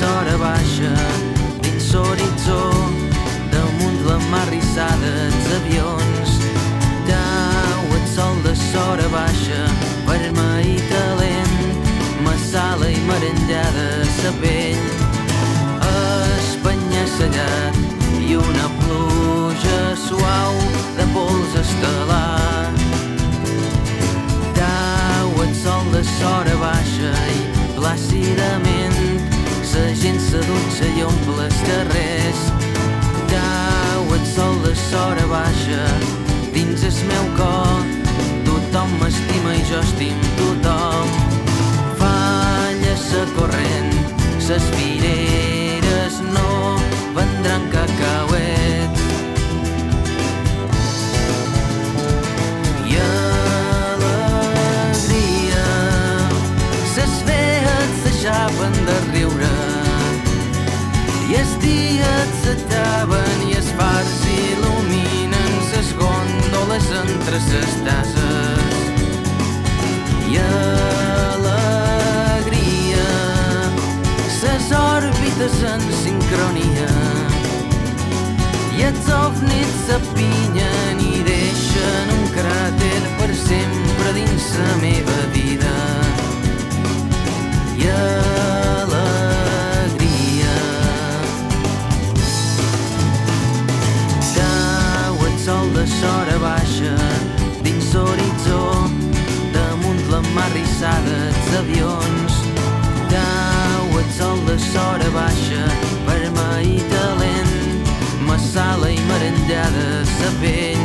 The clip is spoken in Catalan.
s'hora baixa dins l'horitzó, damunt la mar rissada els avions. Tau, el sol de s'hora baixa, vermell i talent, massala i merengada sa pell. Espanya-sellat i una pluja suau de pols estel·lar. Tau, el sol de s'hora baixa i plàcidament la gent se dutxa i omple els carrers. Tau, el sol de s'hora baixa dins el meu cor, tothom m'estima i jo estim tothom. Falla sa corrent, ses fireres no vendran cacauets. I alegria, ses fees s'aixapen de riure, i els dies s'acaben i els fars il·luminen ses gòndoles entre ses tasses. I alegria, ses òrbites en sincronia, i els ovnis s'apinyen i deixen un cràter per sempre dins la meva vida. I alegria, tau, el sol de s'hora baixa dins l'horitzó, damunt la mar rissada els avions. Tau, el sol de s'hora baixa, vermell i talent, massala i merengada sa pell.